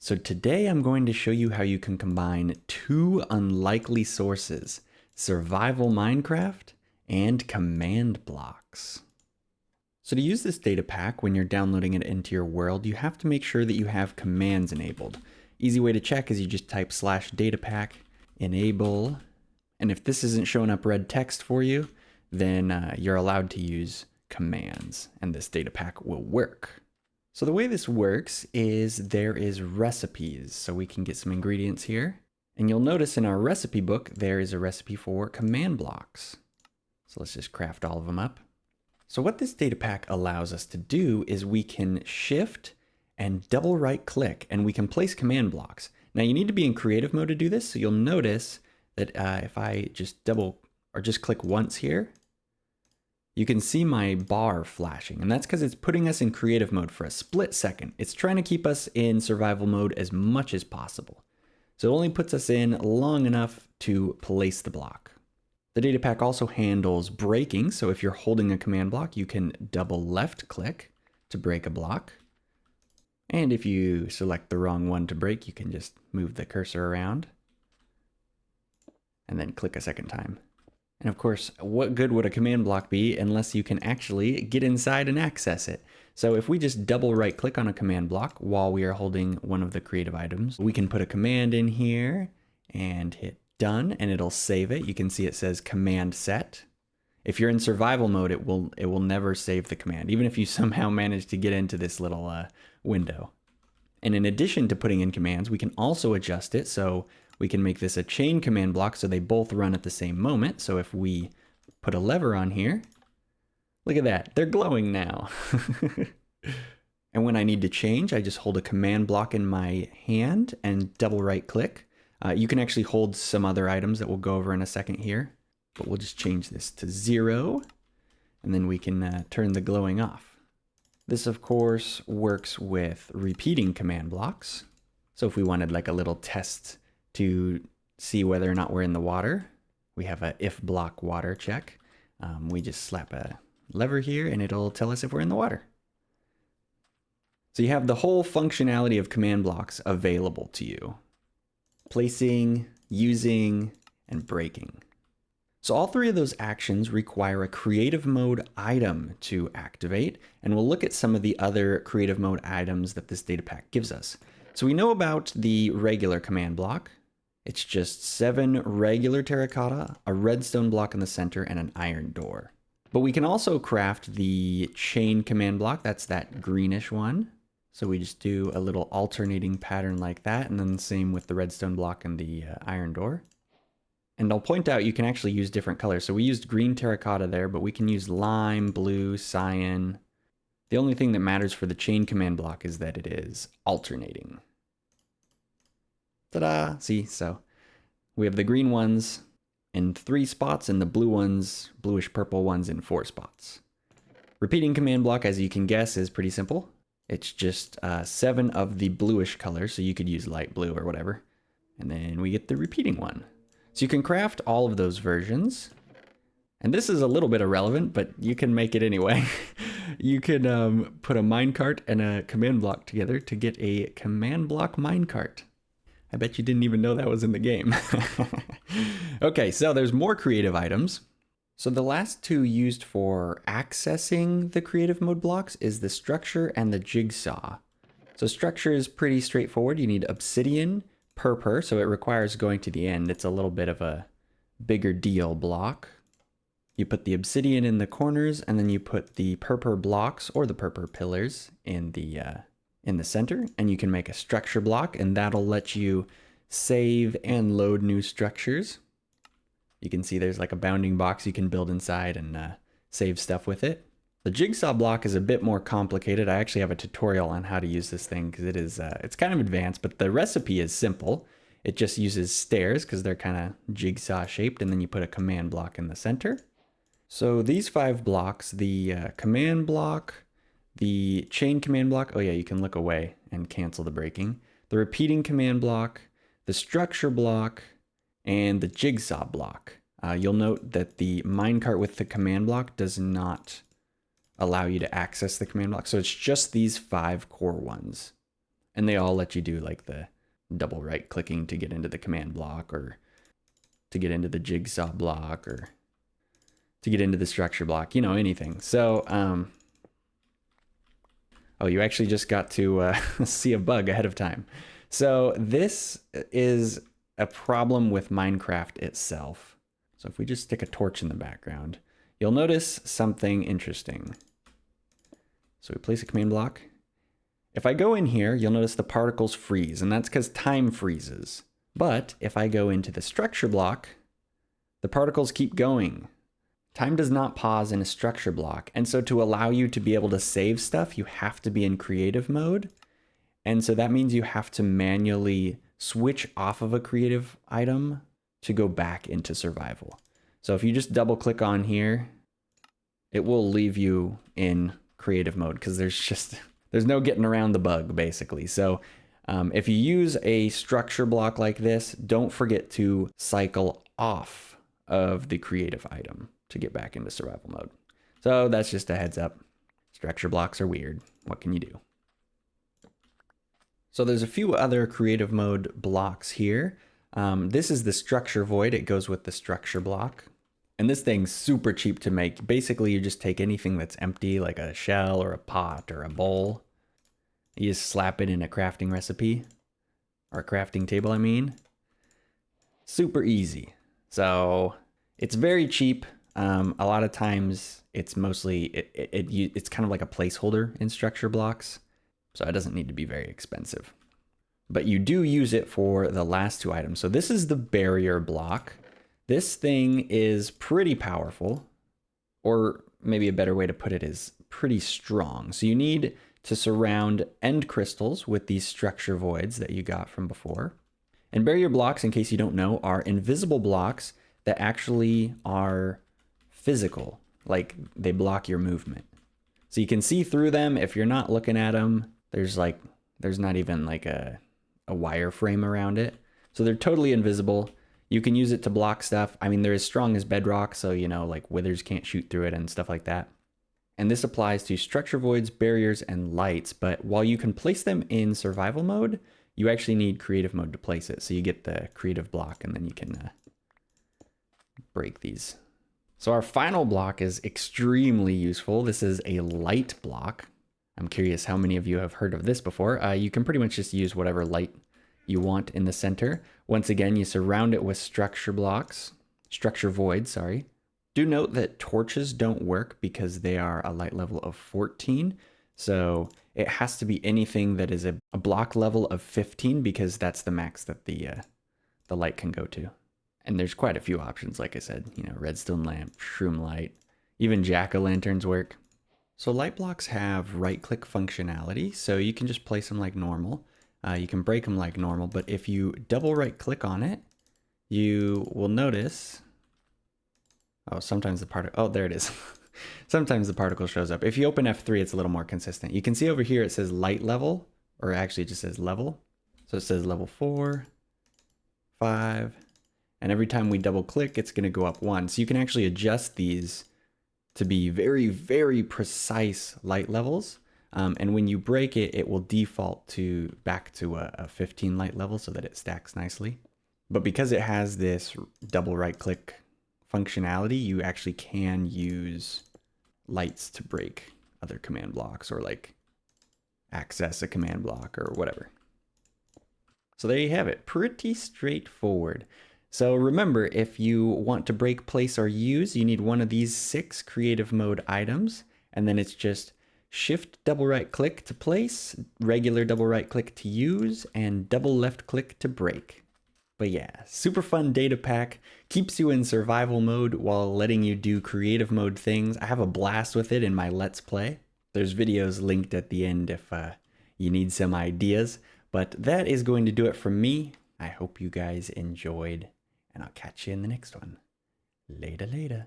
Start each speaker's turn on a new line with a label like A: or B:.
A: So today I'm going to show you how you can combine two unlikely sources, survival Minecraft and command blocks. So to use this data pack, when you're downloading it into your world, you have to make sure that you have commands enabled. Easy way to check is you just type /datapack enable, and if this isn't showing up red text for you, then you're allowed to use commands and this data pack will work. So the way this works is there is recipes. So we can get some ingredients here. And you'll notice in our recipe book, there is a recipe for command blocks. So let's just craft all of them up. So what this data pack allows us to do is we can shift and double right click and we can place command blocks. Now you need to be in creative mode to do this. So you'll notice that if I just just click once here, you can see my bar flashing, and that's because it's putting us in creative mode for a split second. It's trying to keep us in survival mode as much as possible. So it only puts us in long enough to place the block. The data pack also handles breaking, so if you're holding a command block, you can double left click to break a block. And if you select the wrong one to break, you can just move the cursor around and then click a second time. And of course, what good would a command block be unless you can actually get inside and access it? So if we just double right click on a command block while we are holding one of the creative items, we can put a command in here and hit done and it'll save it. You can see it says command set. If you're in survival mode, it will never save the command, even if you somehow manage to get into this little window. And in addition to putting in commands, we can also adjust it. So we can make this a chain command block so they both run at the same moment. So if we put a lever on here, look at that, they're glowing now. And when I need to change, I just hold a command block in my hand and double right click. You can actually hold some other items that we'll go over in a second here, but we'll just change this to 0 and then we can turn the glowing off. This of course works with repeating command blocks. So if we wanted like a little test to see whether or not we're in the water, we have a if block water check. We just slap a lever here and it'll tell us if we're in the water. So you have the whole functionality of command blocks available to you. Placing, using, and breaking. So all three of those actions require a creative mode item to activate, and we'll look at some of the other creative mode items that this data pack gives us. So we know about the regular command block. It's just 7 regular terracotta, a redstone block in the center, and an iron door. But we can also craft the chain command block. That's that greenish one. So we just do a little alternating pattern like that, and then the same with the redstone block and the iron door. And I'll point out you can actually use different colors. So we used green terracotta there, but we can use lime, blue, cyan. The only thing that matters for the chain command block is that it is alternating. Ta-da! See, so we have the green ones in 3 spots and the blue ones, bluish purple ones in 4 spots. Repeating command block, as you can guess, is pretty simple. It's just 7 of the bluish color, so you could use light blue or whatever. And then we get the repeating one. So you can craft all of those versions. And this is a little bit irrelevant, but you can make it anyway. You can put a minecart and a command block together to get a command block minecart. I bet you didn't even know that was in the game. Okay, so there's more creative items. So the last 2 used for accessing the creative mode blocks is the structure and the jigsaw. So structure is pretty straightforward. You need obsidian, purpur, so it requires going to the end. It's a little bit of a bigger deal block. You put the obsidian in the corners and then you put the purpur blocks or the purpur pillars in the center, and you can make a structure block, and that'll let you save and load new structures. You can see there's like a bounding box you can build inside and save stuff with it. The jigsaw block is a bit more complicated. I actually have a tutorial on how to use this thing because it's kind of advanced, but the recipe is simple. It just uses stairs because they're kind of jigsaw shaped, and then you put a command block in the center. So these 5 blocks, the command block, the chain command block, oh yeah, you can look away and cancel the breaking. The repeating command block, the structure block, and the jigsaw block. You'll note that the minecart with the command block does not allow you to access the command block. So it's just these 5 core ones. And they all let you do like the double right clicking to get into the command block, or to get into the jigsaw block, or to get into the structure block, you know, anything. So, oh, you actually just got to see a bug ahead of time. So this is a problem with Minecraft itself. So if we just stick a torch in the background, you'll notice something interesting. So we place a command block. If I go in here, you'll notice the particles freeze, and that's because time freezes. But if I go into the structure block, the particles keep going. Time does not pause in a structure block. And so to allow you to be able to save stuff, you have to be in creative mode. And so that means you have to manually switch off of a creative item to go back into survival. So if you just double click on here, it will leave you in creative mode because there's no getting around the bug basically. So if you use a structure block like this, don't forget to cycle off of the creative item to get back into survival mode. So that's just a heads up. Structure blocks are weird. What can you do? So there's a few other creative mode blocks here. This is the structure void. It goes with the structure block. And this thing's super cheap to make. Basically, you just take anything that's empty, like a shell or a pot or a bowl. You just slap it in a crafting recipe, or a crafting table, I mean. Super easy. So it's very cheap. A lot of times it's mostly, it's kind of like a placeholder in structure blocks. So it doesn't need to be very expensive. But you do use it for the last two items. So this is the barrier block. This thing is pretty powerful, or maybe a better way to put it is pretty strong. So you need to surround end crystals with these structure voids that you got from before. And barrier blocks, in case you don't know, are invisible blocks that actually are physical, like they block your movement. So you can see through them if you're not looking at them. There's not even like a wireframe around it. So they're totally invisible. You can use it to block stuff. I mean, they're as strong as bedrock, so you know, like withers can't shoot through it and stuff like that. And this applies to structure voids, barriers, and lights. But while you can place them in survival mode, you actually need creative mode to place it. So you get the creative block, and then you can break these. So our final block is extremely useful. This is a light block. I'm curious how many of you have heard of this before. You can pretty much just use whatever light you want in the center. Once again, you surround it with structure voids, sorry. Do note that torches don't work because they are a light level of 14. So it has to be anything that is a block level of 15 because that's the max that the light can go to. And there's quite a few options, like I said, you know, redstone lamp, shroom light, even jack-o'-lanterns work. So light blocks have right-click functionality, so you can just place them like normal. You can break them like normal, but if you double right-click on it, you will notice, oh, sometimes the particle, oh, there it is. Sometimes the particle shows up. If you open F3, it's a little more consistent. You can see over here it says light level, or actually it just says level. So it says level 4, 5, and every time we double click, it's going to go up 1. So you can actually adjust these to be very, very precise light levels. And when you break it, it will default back to a 15 light level so that it stacks nicely. But because it has this double right click functionality, you actually can use lights to break other command blocks or like access a command block or whatever. So there you have it. Pretty straightforward. So remember, if you want to break, place, or use, you need one of these 6 creative mode items, and then it's just shift double right click to place, regular double right click to use, and double left click to break. But yeah, super fun data pack, keeps you in survival mode while letting you do creative mode things. I have a blast with it in my Let's Play. There's videos linked at the end if you need some ideas. But that is going to do it from me. I hope you guys enjoyed, and I'll catch you in the next one. Later, later.